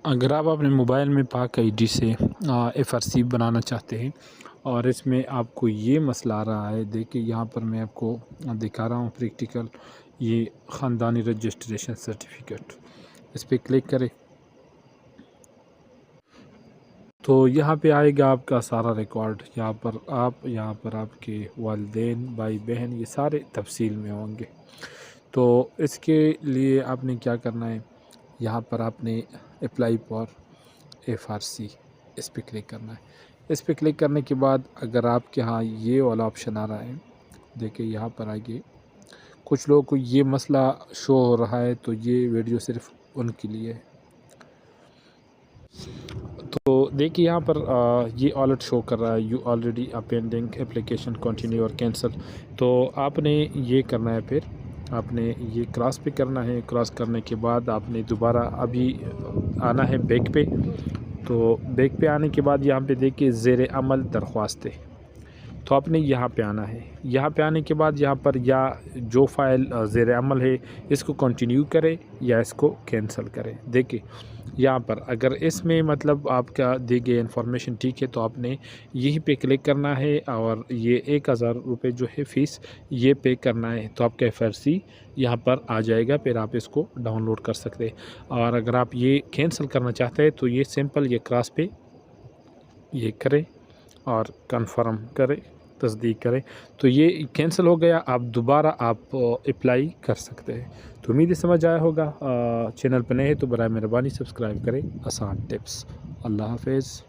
اگر آپ اپنے موبائل میں پاک آئی ڈی سے FRC بنانا چاہتے ہیں اور اس میں آپ کو یہ مسئلہ آ رہا ہے، دیکھیں یہاں پر میں آپ کو دکھا رہا ہوں پریکٹیکل، یہ خاندانی رجسٹریشن سرٹیفکیٹ، اس پہ کلک کریں تو یہاں پہ آئے گا آپ کا سارا ریکارڈ، یہاں پر آپ کے والدین، بھائی بہن، یہ سارے تفصیل میں ہوں گے۔ تو اس کے لیے آپ نے کیا کرنا ہے، یہاں پر آپ نے اپلائی فار FRC اس پہ کلک کرنا ہے۔ اس پہ کلک کرنے کے بعد اگر آپ کے ہاں یہ والا آپشن آ رہا ہے، دیکھیں یہاں پر آگے کچھ لوگوں کو یہ مسئلہ شو ہو رہا ہے، تو یہ ویڈیو صرف ان کے لیے ہے۔ تو دیکھیے یہاں پر یہ الرٹ شو کر رہا ہے، you already pending application continue اور کینسل۔ تو آپ نے یہ کرنا ہے، پھر آپ نے یہ کراس پہ کرنا ہے۔ کراس کرنے کے بعد آپ نے دوبارہ ابھی آنا ہے بیک پہ۔ تو بیک پہ آنے کے بعد یہاں پہ دیکھیے زیر عمل درخواستیں، تو آپ نے یہاں پہ آنا ہے۔ یہاں پہ آنے کے بعد یہاں پر یا جو فائل زیر عمل ہے اس کو کنٹینیو کرے یا اس کو کینسل کرے۔ دیکھیں یہاں پر اگر اس میں مطلب آپ کا دی گئی انفارمیشن ٹھیک ہے تو آپ نے یہیں پہ کلک کرنا ہے اور یہ 1000 روپے جو ہے فیس یہ پے کرنا ہے، تو آپ کا FRC یہاں پر آ جائے گا، پھر آپ اس کو ڈاؤن لوڈ کر سکتے ہیں۔ اور اگر آپ یہ کینسل کرنا چاہتے ہیں تو یہ سمپل یہ کراس پہ یہ کریں اور کنفرم کریں، تصدیق کریں، تو یہ کینسل ہو گیا۔ آپ دوبارہ آپ اپلائی کر سکتے ہیں۔ تو امید ہے سمجھ آیا ہوگا۔ چینل پہ نئے ہیں تو برائے مہربانی سبسکرائب کریں۔ آسان ٹپس۔ اللہ حافظ۔